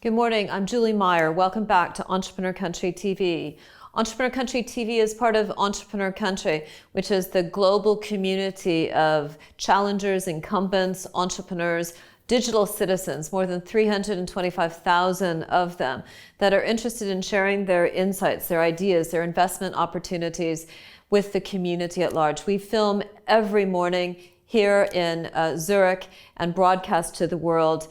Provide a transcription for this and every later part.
Good morning, I'm Julie Meyer. Welcome back to Entrepreneur Country TV. Entrepreneur Country TV is part of Entrepreneur Country, which is the global community of challengers, incumbents, entrepreneurs, digital citizens, more than 325,000 of them, that are interested in sharing their insights, their ideas, their investment opportunities with the community at large. We film every morning here in Zurich and broadcast to the world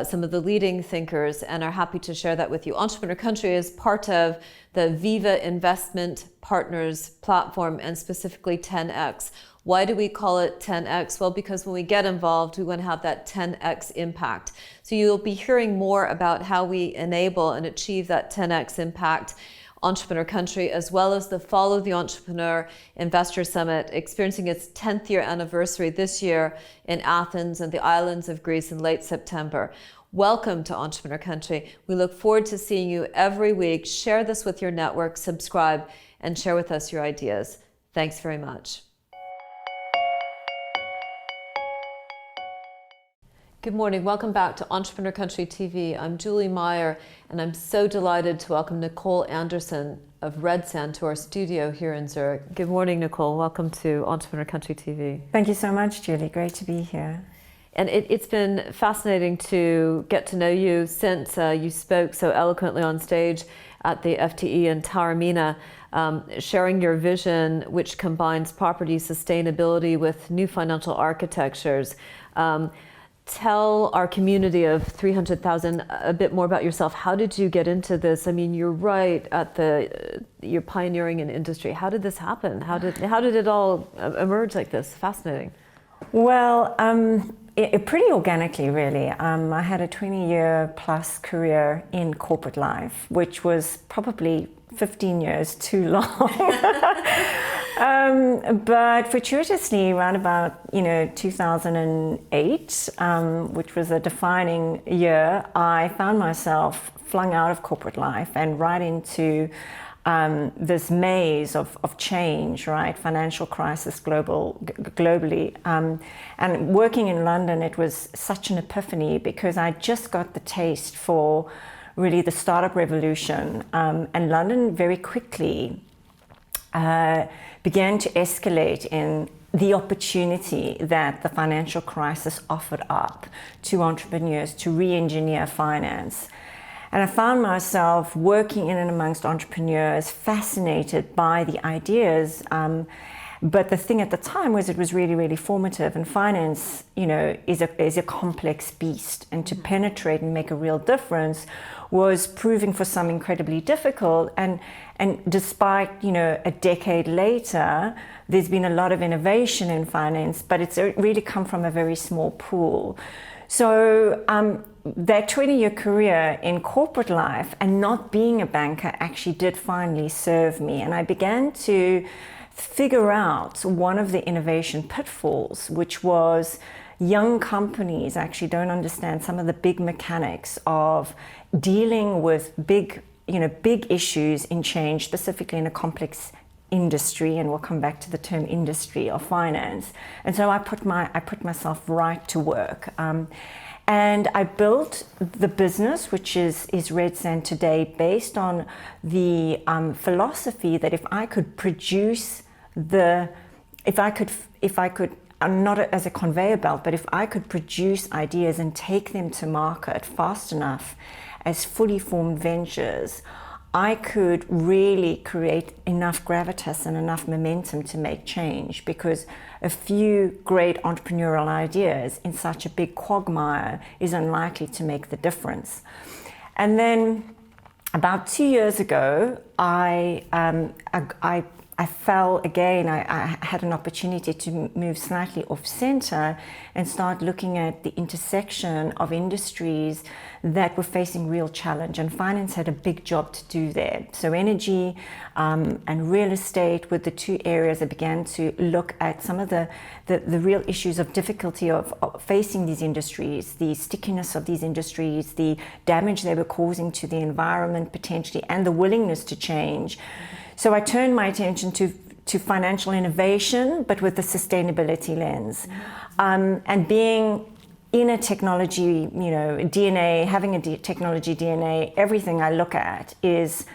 some of the leading thinkers, and are happy to share that with you. Entrepreneur Country is part of the VIVA Investment Partners platform, and specifically 10X. Why do we call it 10X? Well, because when we get involved, we want to have that 10X impact. So you'll be hearing more about how we enable and achieve that 10X impact. Entrepreneur Country, as well as the Follow the Entrepreneur Investor Summit, experiencing its 10th year anniversary this year in Athens and the islands of Greece in late September. Welcome to Entrepreneur Country. We look forward to seeing you every week. Share this with your network, subscribe, and share with us your ideas. Thanks very much. Good morning. Welcome back to Entrepreneur Country TV. I'm Julie Meyer, and I'm so delighted to welcome Nicole Anderson of Red Sand to our studio here in Zurich. Good morning, Nicole. Welcome to Entrepreneur Country TV. Thank you so much, Julie. Great to be here. And it's been fascinating to get to know you since you spoke so eloquently on stage at the FTE in Taormina, sharing your vision, which combines property sustainability with new financial architectures. Tell our community of 300,000 a bit more about yourself. How did you get into this? I mean, you're right at you're pioneering an industry. How did this happen? How did it all emerge like this? Fascinating. Well, pretty organically, really. I had a 20-year plus career in corporate life, which was probably 15 years too long. But fortuitously, around about 2008, which was a defining year, I found myself flung out of corporate life and right into this maze of change, right? Financial crisis globally. And working in London, it was such an epiphany because I just got the taste for really the startup revolution. And London very quickly began to escalate in the opportunity that the financial crisis offered up to entrepreneurs to re-engineer finance. And I found myself working in and amongst entrepreneurs, fascinated by the ideas. But the thing at the time was it was really, really formative. And finance, is a complex beast. And to penetrate and make a real difference was proving for some incredibly difficult. And despite, a decade later, there's been a lot of innovation in finance, but it's really come from a very small pool. So that 20-year career in corporate life and not being a banker actually did finally serve me. And I began to figure out one of the innovation pitfalls, which was young companies actually don't understand some of the big mechanics of dealing with big issues in change, specifically in a complex industry, and we'll come back to the term industry of finance. And so I put myself right to work. And I built the business, which is Red Sand today, based on the philosophy that if I could produce not as a conveyor belt, but if I could produce ideas and take them to market fast enough as fully formed ventures, I could really create enough gravitas and enough momentum to make change, because a few great entrepreneurial ideas in such a big quagmire is unlikely to make the difference. And then about 2 years ago, I fell again. I had an opportunity to move slightly off center and start looking at the intersection of industries that were facing real challenge, and finance had a big job to do there. So energy and real estate were the two areas I began to look at some of the real issues of difficulty of facing these industries, the stickiness of these industries, the damage they were causing to the environment potentially, and the willingness to change. So I turned my attention to financial innovation, but with the sustainability lens. And being in a technology, DNA, having a technology DNA, everything I look at is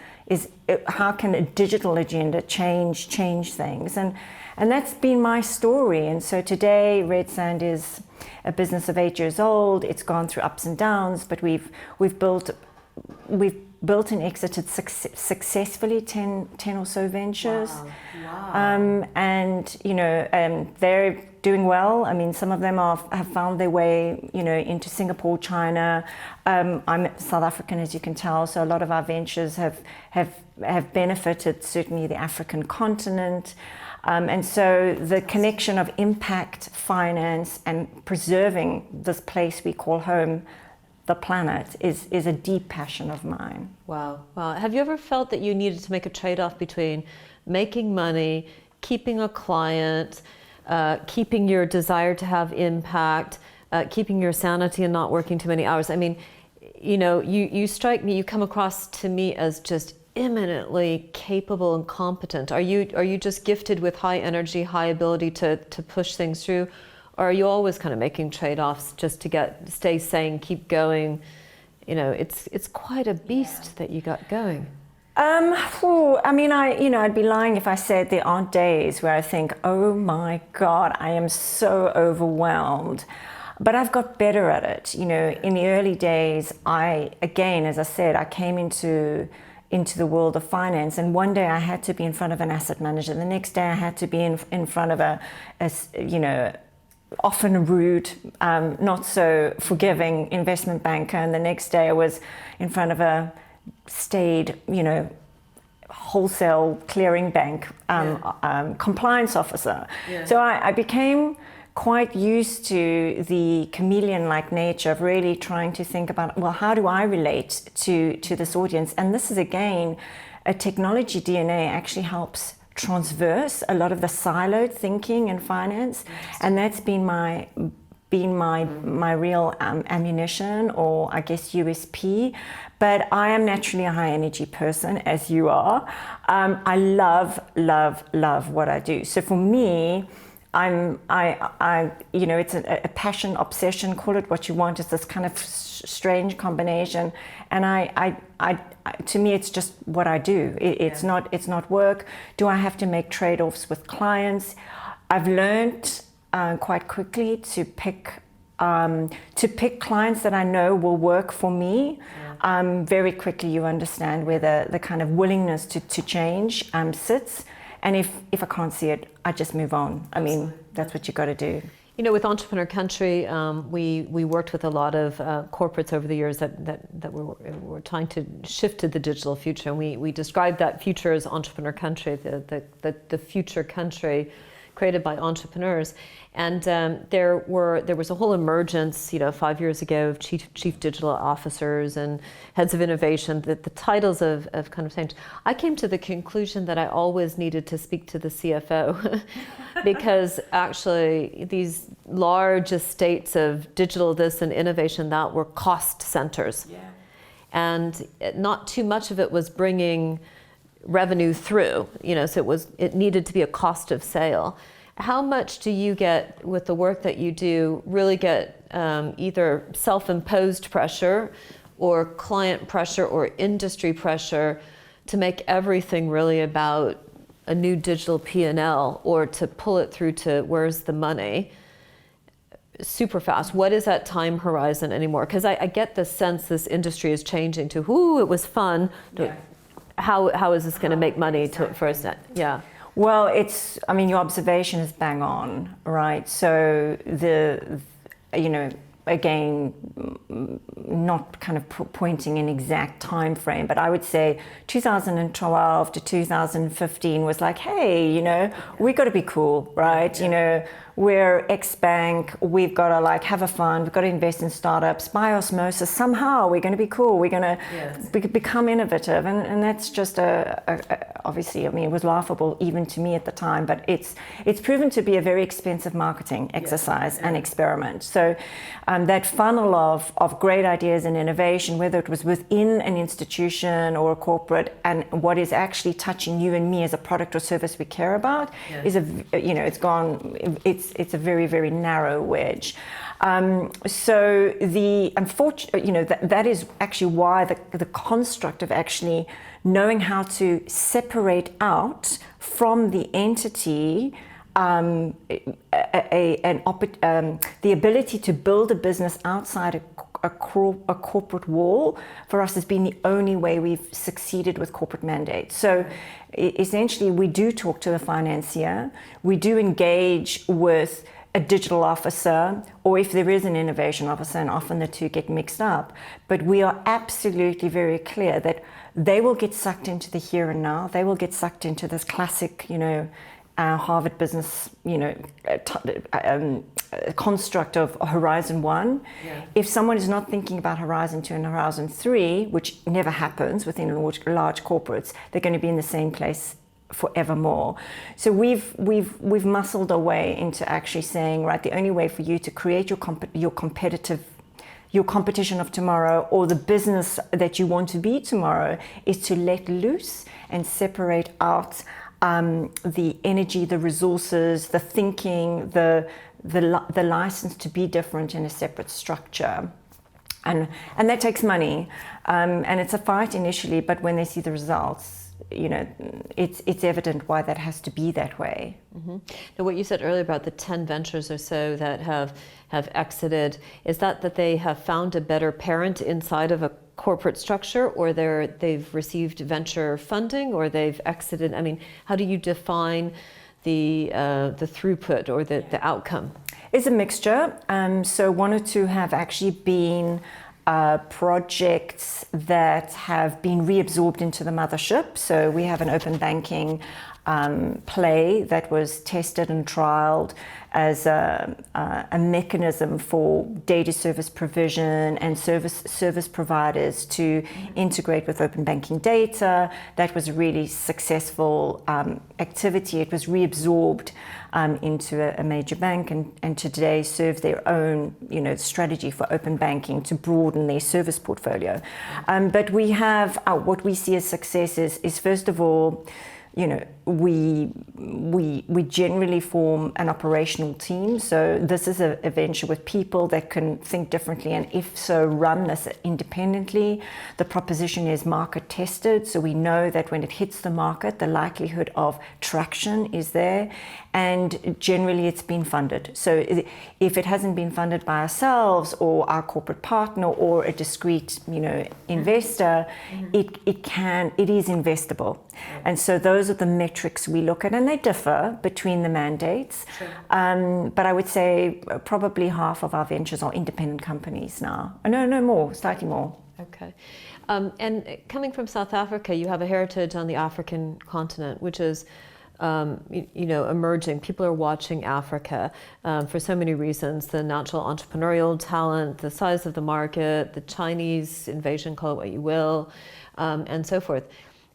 how can a digital agenda change things, and that's been my story. And so today, Red Sand is a business of 8 years old. It's gone through ups and downs, but we've built and exited successfully 10 or so ventures. Wow. And they're doing well. I mean, some of them have found their way, into Singapore, China. I'm South African, as you can tell, so a lot of our ventures have benefited certainly the African continent. And so the connection of impact finance and preserving this place we call home, the planet, is a deep passion of mine. Wow. Have you ever felt that you needed to make a trade-off between making money, keeping a client, keeping your desire to have impact, keeping your sanity and not working too many hours? I mean, you strike me, you come across to me as just eminently capable and competent. Are you just gifted with high energy, high ability to push things through? Or are you always kind of making trade-offs just to stay sane, keep going? It's quite a beast that you got going. I'd be lying if I said there aren't days where I think, oh my God, I am so overwhelmed. But I've got better at it. In the early days, as I said, I came into the world of finance, and one day I had to be in front of an asset manager. The next day I had to be in front of a often rude, not so forgiving investment banker, and the next day I was in front of a staid, wholesale clearing bank compliance officer. Yeah. So I became quite used to the chameleon-like nature of really trying to think about, well, how do I relate to this audience? And this is, again, a technology DNA actually helps transverse a lot of the siloed thinking in finance, and that's been my real ammunition, or I guess USP. But I am naturally a high energy person, as you are. I love what I do. So for me, it's a passion, obsession, call it what you want. It's this kind of strange combination, and to me, it's just what I do. It's not work. Do I have to make trade-offs with clients? I've learned quite quickly to pick clients that I know will work for me. Very quickly, you understand where the kind of willingness to change sits. And if I can't see it, I just move on. I mean, that's what you got to do. With Entrepreneur Country, we worked with a lot of corporates over the years that were trying to shift to the digital future. And we described that future as Entrepreneur Country, the future country created by entrepreneurs. And there was a whole emergence, 5 years ago, of chief digital officers and heads of innovation. That the titles of kind of changed. I came to the conclusion that I always needed to speak to the CFO because actually these large estates of digital this and innovation that were cost centers, and not too much of it was bringing revenue through. So it needed to be a cost of sale. How much do you get with the work that you do, really get either self-imposed pressure or client pressure or industry pressure to make everything really about a new digital P&L, or to pull it through to where's the money super fast? What is that time horizon anymore? Because I get the sense this industry is changing to, it was fun. How is this going to make money for us? Yeah. Well, your observation is bang on, right? So again, not kind of pointing an exact time frame, but I would say 2012 to 2015 was like, hey, we got to be cool, right? We're ex-bank, we've got to have a fund, we've got to invest in startups, by osmosis, somehow we're going to be cool, we're going to become innovative. And that's just obviously, it was laughable even to me at the time, but it's proven to be a very expensive marketing exercise and experiment. So that funnel of great ideas and innovation, whether it was within an institution or a corporate, and what is actually touching you and me as a product or service we care about, is it's a very, very narrow wedge. So the unfortunate, that is actually why the construct of actually knowing how to separate out from the entity the ability to build a business outside a corporate wall, for us has been the only way we've succeeded with corporate mandates. So essentially, we do talk to the financier, we do engage with a digital officer, or if there is an innovation officer, and often the two get mixed up, but we are absolutely very clear that they will get sucked into the here and now. They will get sucked into this classic, Harvard business, construct of Horizon 1. Yeah. If someone is not thinking about Horizon 2 and Horizon 3, which never happens within large corporates, they're going to be in the same place forevermore. So we've muscled our way into actually saying, right, the only way for you to create your competition of tomorrow, or the business that you want to be tomorrow, is to let loose and separate out the energy, the resources, the thinking, the license to be different in a separate structure. And that takes money, and it's a fight initially, but when they see the results, it's evident why that has to be that way. Mm-hmm. Now, what you said earlier about the 10 ventures or so that have exited, is that they have found a better parent inside of a corporate structure, or they've received venture funding, or they've exited? I mean, how do you define the throughput or the outcome? It's a mixture. So one or two have actually been projects that have been reabsorbed into the mothership. So we have an open banking play that was tested and trialed as a mechanism for data service provision and service providers to integrate with open banking data. That was a really successful activity. It was reabsorbed into a major bank, and today serves their own strategy for open banking to broaden their service portfolio. But we have what we see as success is first of all, we generally form an operational team. So this is a venture with people that can think differently, and if so, run this independently. The proposition is market tested, so we know that when it hits the market, the likelihood of traction is there, and generally it's been funded. So if it hasn't been funded by ourselves or our corporate partner or a discrete investor, it is investable. And so those are the metrics we look at, and they differ between the mandates. Sure. But I would say probably half of our ventures are independent companies now. No more, slightly more. Okay. And coming from South Africa, you have a heritage on the African continent, which is emerging. People are watching Africa for so many reasons: the natural entrepreneurial talent, the size of the market, the Chinese invasion, call it what you will, and so forth.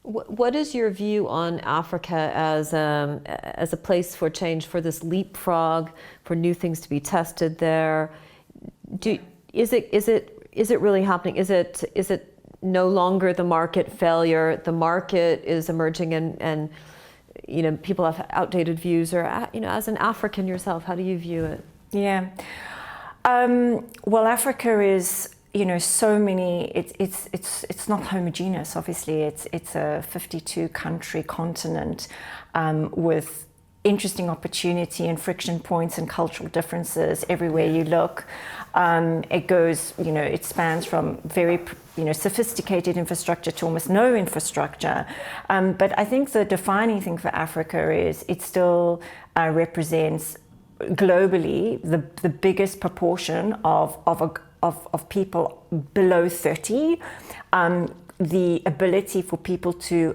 What is your view on Africa as a place for change, for this leapfrog, for new things to be tested there? Is it really happening? Is it no longer the market failure? The market is emerging, and people have outdated views. Or as an African yourself, how do you view it? Yeah. Well, Africa is. So many. It's not homogeneous. Obviously, it's a 52 country continent with interesting opportunity and friction points and cultural differences everywhere you look. It goes. It spans from very sophisticated infrastructure to almost no infrastructure. But I think the defining thing for Africa is it still represents globally the biggest proportion of people below 30, the ability for people to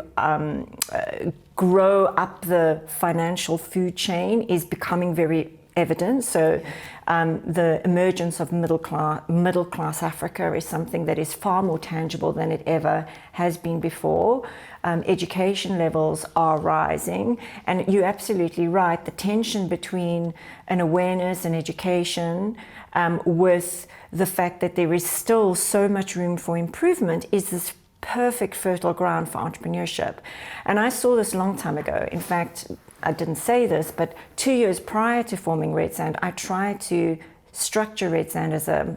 grow up the financial food chain is becoming very evidence. So the emergence of middle class Africa is something that is far more tangible than it ever has been before. Education levels are rising, and you're absolutely right. The tension between an awareness and education with the fact that there is still so much room for improvement is this perfect fertile ground for entrepreneurship. And I saw this a long time ago. In fact, I didn't say this, but 2 years prior to forming Red Sand, I tried to structure Red Sand as a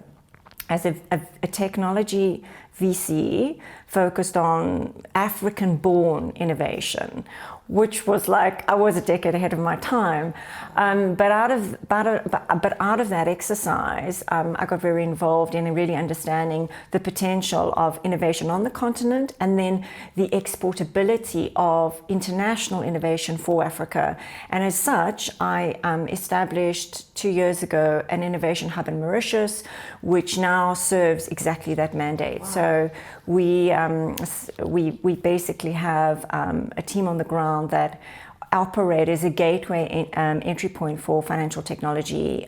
technology VC focused on African-born innovation, which was like, I was a decade ahead of my time. But out of that exercise, I got very involved in really understanding the potential of innovation on the continent, and then the exportability of international innovation for Africa. And as such, I established 2 years ago an innovation hub in Mauritius, which now serves exactly that mandate. Wow. So we basically have a team on the ground that operate as a gateway entry point for financial technology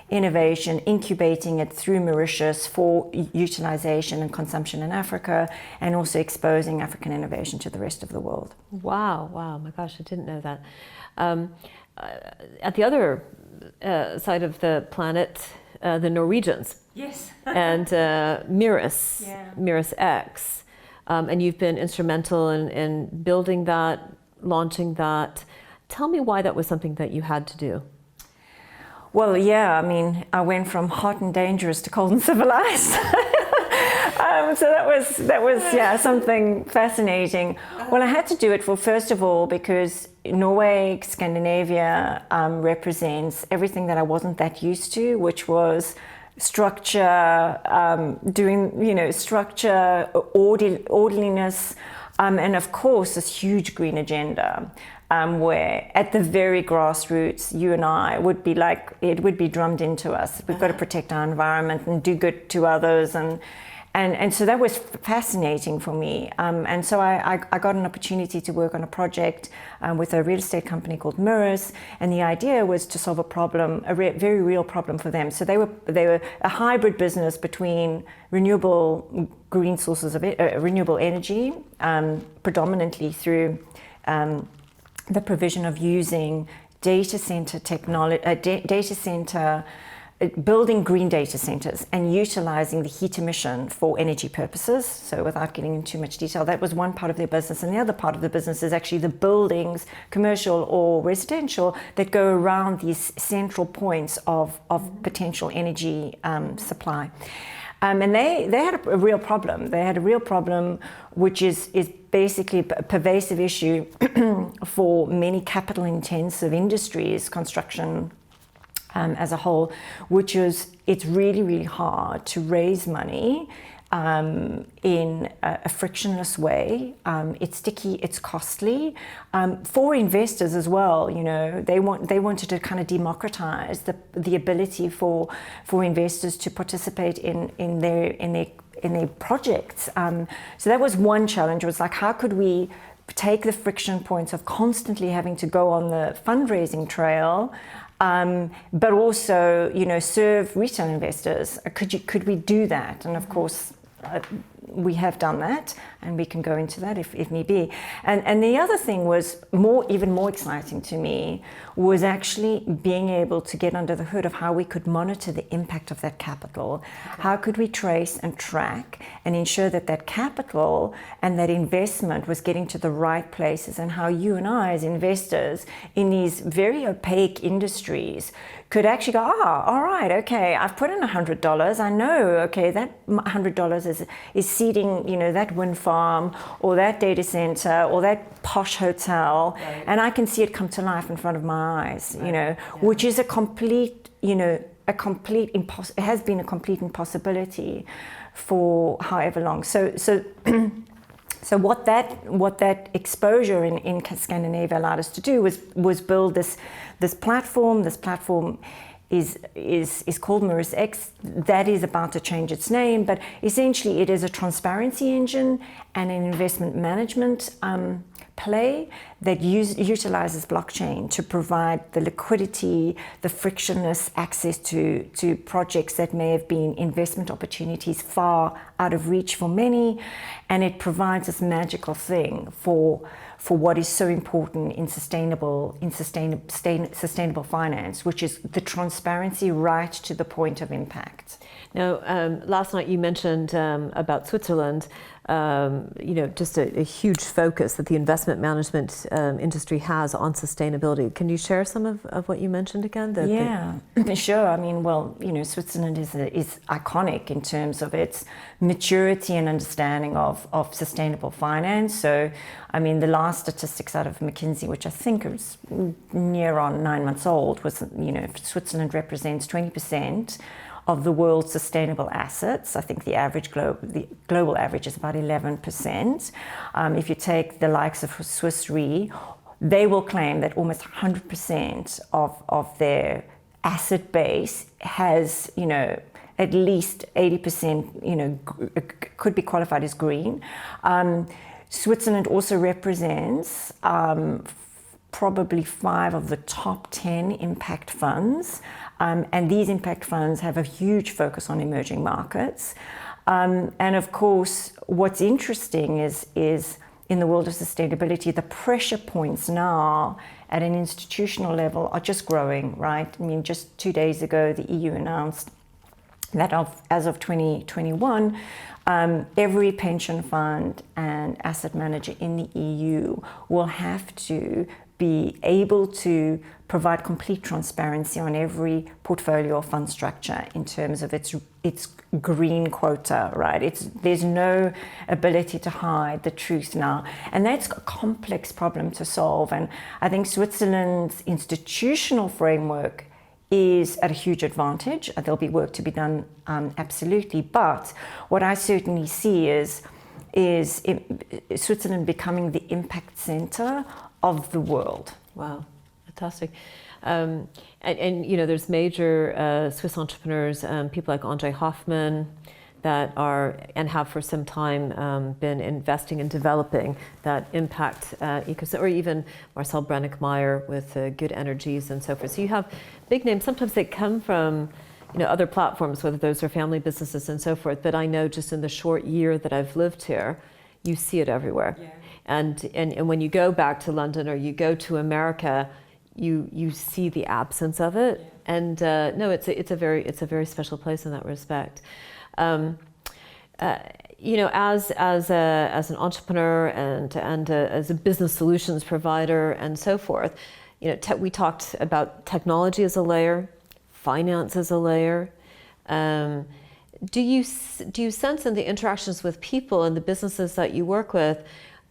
innovation, incubating it through Mauritius for utilization and consumption in Africa, and also exposing African innovation to the rest of the world. Wow, my gosh, I didn't know that. At the other side of the planet, the Norwegians. Yes. And Mirus, yeah. Mirus X. And you've been instrumental in building that, launching that. Tell me why that was something that you had to do. Well, yeah, I mean, I went from hot and dangerous to cold and civilized. So that was yeah, something fascinating. Well, I had to do it, well, first of all, because Norway, Scandinavia represents everything that I wasn't that used to, which was structure, structure, orderliness, and of course this huge green agenda, where at the very grassroots, you and I would be like, it would be drummed into us. We've got to protect our environment and do good to others, and so that was fascinating for me. And so I got an opportunity to work on a project with a real estate company called Meyer, and the idea was to solve a problem, very real problem for them. So they were a hybrid business between renewable green sources of renewable energy, predominantly through the provision of using data center technology, building green data centers and utilizing the heat emission for energy purposes. So without getting into too much detail, that was one part of their business. And the other part of the business is actually the buildings, commercial or residential, that go around these central points of potential energy supply. And they had a real problem. They had a real problem, which is basically a pervasive issue for many capital-intensive industries, construction, as a whole, which is it's really, really hard to raise money in a frictionless way. It's sticky, it's costly. For investors as well, you know, they wanted to kind of democratize the ability for investors to participate in their projects. So that was one challenge. It was like, how could we take the friction points of constantly having to go on the fundraising trail, but also, you know, serve retail investors? Could we do that? And of course, we have done that, and we can go into that if need be. And the other thing was even more exciting to me was actually being able to get under the hood of how we could monitor the impact of that capital. Okay. How could we trace and track and ensure that capital and that investment was getting to the right places, and how you and I as investors in these very opaque industries could actually go, all right, okay, I've put in $100. I know, okay, that $100 is seeding, you know, that wind farm or that data center or that posh hotel, right. And I can see it come to life in front of my eyes, right. You know, yeah. Which is a complete, you know, it has been a complete impossibility for however long. So what that exposure in Scandinavia allowed us to do was build this platform. This platform is called Mirrors X. That is about to change its name, but essentially it is a transparency engine and an investment management play that utilizes blockchain to provide the liquidity, the frictionless access to projects that may have been investment opportunities far out of reach for many, and it provides this magical thing for what is so important in sustainable finance, which is the transparency right to the point of impact. Now, last night you mentioned about Switzerland, just a huge focus that the investment management industry has on sustainability. Can you share some of what you mentioned again? Sure. I mean, Switzerland is iconic in terms of its maturity and understanding of sustainable finance. So, I mean, the last statistics out of McKinsey, which I think is near on 9 months old, was, Switzerland represents 20% of the world's sustainable assets. I think the global average is about 11%. If you take the likes of Swiss Re, they will claim that almost 100% of their asset base has, at least 80%, could be qualified as green. Switzerland also represents probably 5 of the top 10 impact funds. And these impact funds have a huge focus on emerging markets. And of course, what's interesting is in the world of sustainability, the pressure points now at an institutional level are just growing, right? I mean, just 2 days ago, the EU announced that as of 2021, every pension fund and asset manager in the EU will have to be able to provide complete transparency on every portfolio or fund structure in terms of its green quota, right? There's no ability to hide the truth now. And that's a complex problem to solve. And I think Switzerland's institutional framework is at a huge advantage. There'll be work to be done, absolutely. But what I certainly see is Switzerland becoming the impact center of the world. Wow, fantastic. And there's major Swiss entrepreneurs, people like Andre Hoffmann, that are and have for some time been investing and developing that impact ecosystem, or even Marcel Meyer with Good Energies and so forth. So you have big names. Sometimes they come from other platforms, whether those are family businesses and so forth. But I know just in the short year that I've lived here, you see it everywhere. Yeah. And when you go back to London or you go to America, you see the absence of it. Yeah. And no, it's a very special place in that respect. As an entrepreneur and as a business solutions provider and so forth, we talked about technology as a layer, finance as a layer. Do you sense in the interactions with people and the businesses that you work with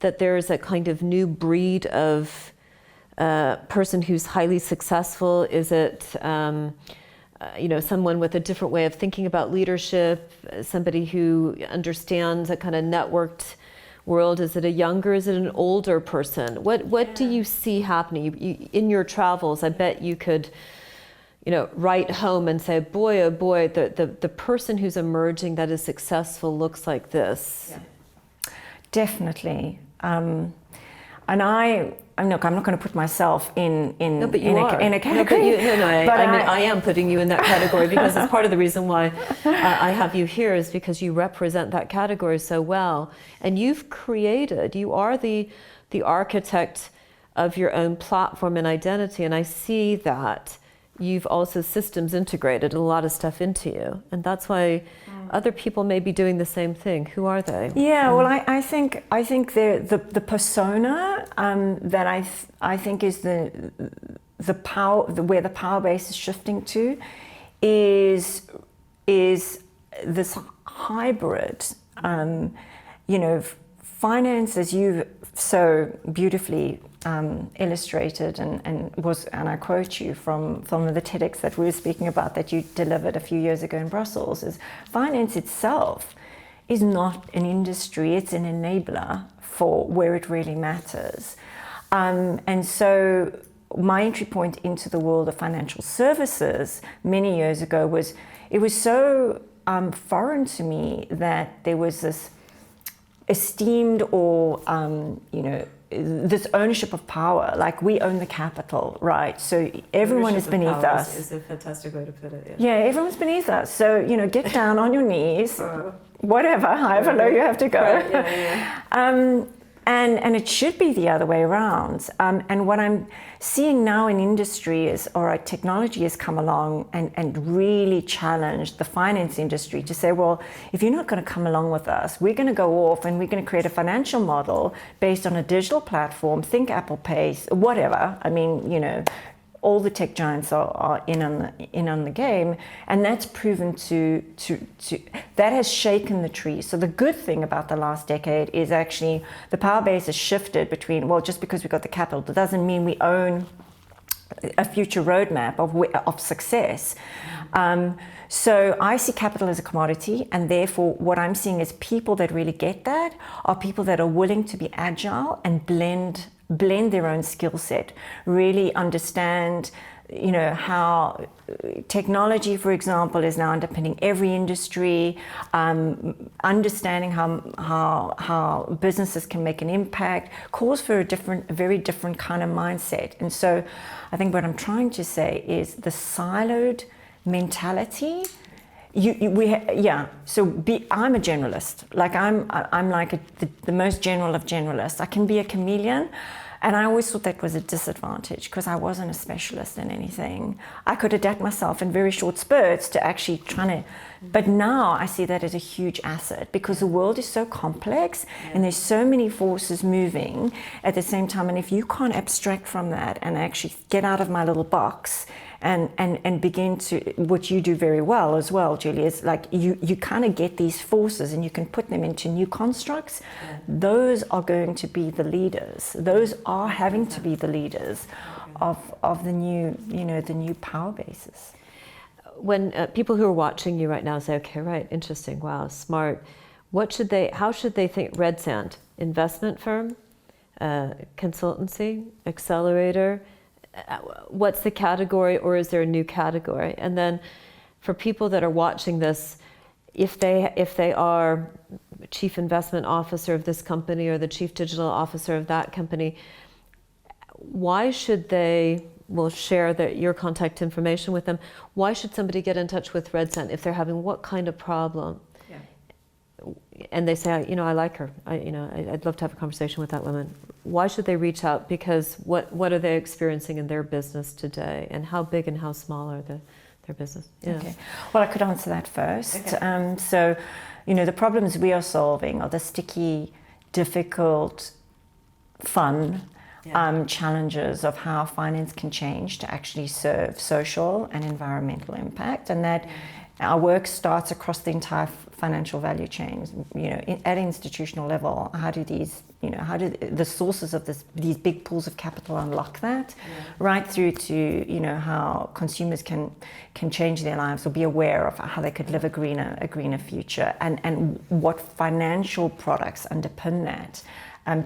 that there is a kind of new breed of person who's highly successful? Is it someone with a different way of thinking about leadership, somebody who understands a kind of networked world? Is it a younger, is it an older person? What do you see happening? In your travels, I bet you could write home and say, boy, oh boy, the person who's emerging that is successful looks like this. Yeah. Definitely. And I'm not going to put myself in a category. I am putting you in that category because it's part of the reason why I have you here, is because you represent that category so well. And you are the architect of your own platform and identity. And I see that you've also systems integrated a lot of stuff into you. And that's why other people may be doing the same thing. Who are they? Yeah, well, I think the persona that I think is the power, where the power base is shifting to, is this hybrid. Finance, as you've so beautifully illustrated, and I quote you from the TEDx that we were speaking about that you delivered a few years ago in Brussels, is finance itself is not an industry, it's an enabler for where it really matters. And so my entry point into the world of financial services many years ago was, it was so foreign to me that there was this esteemed or, this ownership of power, like we own the capital, right? So everyone is beneath us. Is a fantastic way to put it. Yeah, everyone's beneath us. So, get down on your knees, whatever, however low you have to go. Right, yeah. And it should be the other way around. And what I'm seeing now in industry is, all right, technology has come along and really challenged the finance industry to say, well, if you're not going to come along with us, we're going to go off and we're going to create a financial model based on a digital platform, think Apple Pay, whatever. I mean, all the tech giants are in on the game, and that's proven to that has shaken the tree. So the good thing about the last decade is actually the power base has shifted between, well, just because we got the capital, that doesn't mean we own a future roadmap of success. So I see capital as a commodity, and therefore what I'm seeing is people that really get that are people that are willing to be agile and blend their own skill set, really understand, how technology, for example, is now underpinning every industry, understanding how businesses can make an impact, calls for a very different kind of mindset. And so I think what I'm trying to say is the siloed mentality. I'm a generalist. Like I'm like the most general of generalists. I can be a chameleon, and I always thought that was a disadvantage because I wasn't a specialist in anything. I could adapt myself in very short spurts to actually but now I see that as a huge asset because the world is so complex and there's so many forces moving at the same time. And if you can't abstract from that and actually get out of my little box and begin to, what you do very well as well, Julie, is like you kind of get these forces and you can put them into new constructs. Those are going to be the leaders. Those are having to be the leaders of the new, the new power bases. When people who are watching you right now say, okay, right, interesting, wow, smart, how should they think Red Sand? Investment firm, consultancy, accelerator? What's the category, or is there a new category? And then for people that are watching this, if they are chief investment officer of this company or the chief digital officer of that company, why should they, we'll share your contact information with them, why should somebody get in touch with Red Sand if they're having what kind of problem? And they say, I like her. I'd love to have a conversation with that woman. Why should they reach out? Because what are they experiencing in their business today, and how big and how small are their business? Yeah. Okay. Well, I could answer that first. Okay. So, the problems we are solving are the sticky, difficult, fun challenges of how finance can change to actually serve social and environmental impact, and that. Our work starts across the entire financial value chain. At institutional level, how do the sources of these big pools of capital unlock that, right through to how consumers can change their lives or be aware of how they could live a greener future, and what financial products underpin that.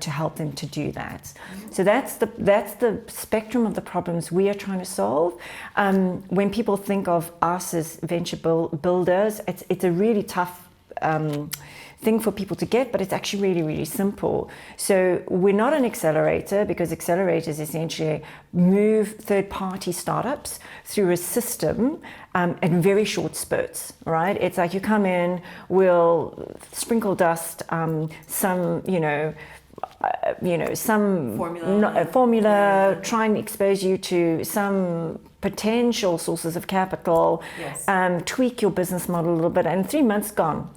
To help them to do that. So that's the spectrum of the problems we are trying to solve. When people think of us as venture builders, it's a really tough thing for people to get, but it's actually really, really simple. So we're not an accelerator, because accelerators essentially move third-party startups through a system in very short spurts, right? It's like you come in, we'll sprinkle dust, some some formula, try and expose you to some potential sources of capital, tweak your business model a little bit, and 3 months gone.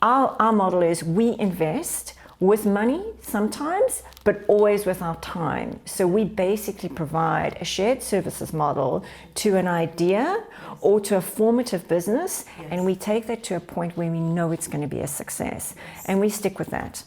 Our model is we invest with money sometimes, but always with our time. So we basically provide a shared services model to an idea or to a formative business, and we take that to a point where we know it's going to be a success, and we stick with that.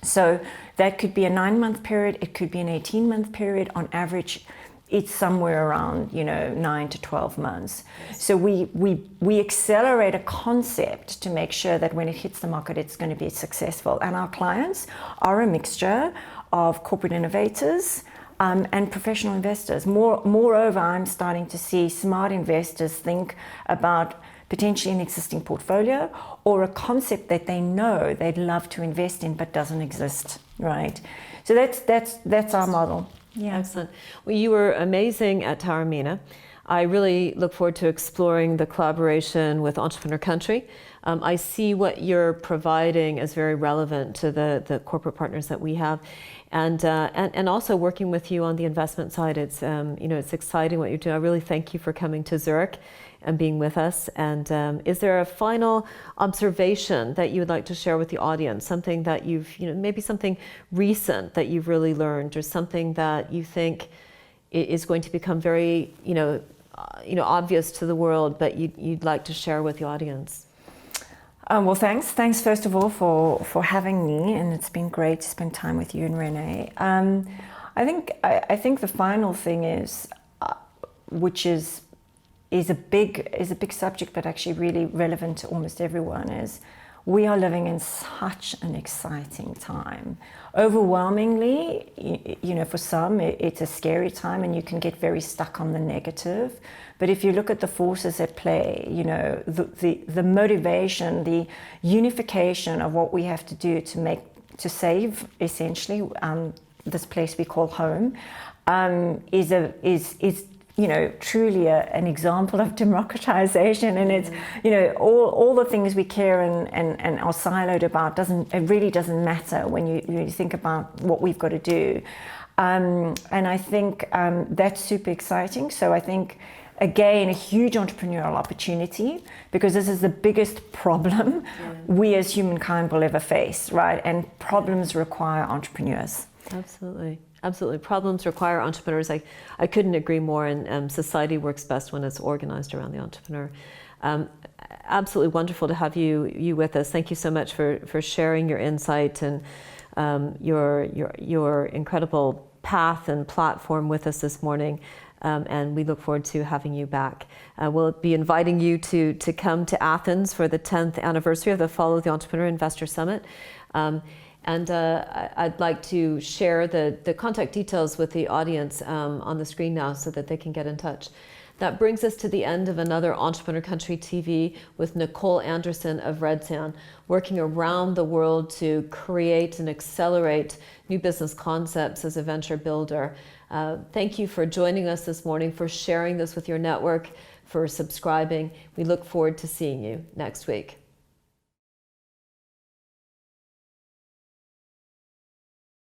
So that could be a 9-month period, it could be an 18-month period. On average, it's somewhere around 9 to 12 months. So we accelerate a concept to make sure that when it hits the market, it's going to be successful. And our clients are a mixture of corporate innovators, and professional investors. Moreover, I'm starting to see smart investors think about potentially an existing portfolio or a concept that they know they'd love to invest in but doesn't exist, right? So that's our model. Yeah. Excellent. Well, you were amazing at Taormina. I really look forward to exploring the collaboration with Entrepreneur Country. I see what you're providing as very relevant to the corporate partners that we have, and also working with you on the investment side. It's it's exciting what you're doing. I really thank you for coming to Zurich and being with us. And is there a final observation that you would like to share with the audience? Something that you've maybe something recent that you've really learned, or something that you think is going to become very obvious to the world, but you'd like to share with the audience? Well, thanks first of all for having me, and it's been great to spend time with you and Renee. I think the final thing is, which is a big subject, but actually really relevant to almost everyone, is we are living in such an exciting time. Overwhelmingly, for some, it's a scary time and you can get very stuck on the negative. But if you look at the forces at play, the motivation, the unification of what we have to do to save, essentially, this place we call home, is truly an example of democratization. And it's, all the things we care and are siloed about it really doesn't matter when you think about what we've got to do. And I think that's super exciting. So I think, again, a huge entrepreneurial opportunity, because this is the biggest problem we as humankind will ever face, right? And problems require entrepreneurs. Absolutely. Absolutely. Problems require entrepreneurs. I couldn't agree more, and society works best when it's organized around the entrepreneur. Absolutely wonderful to have you with us. Thank you so much for sharing your insight and your incredible path and platform with us this morning. And we look forward to having you back. We'll be inviting you to come to Athens for the 10th anniversary of the Follow the Entrepreneur Investor Summit. And I'd like to share the contact details with the audience on the screen now so that they can get in touch. That brings us to the end of another Entrepreneur Country TV with Nicole Anderson of Redsound, working around the world to create and accelerate new business concepts as a venture builder. Thank you for joining us this morning, for sharing this with your network, for subscribing. We look forward to seeing you next week.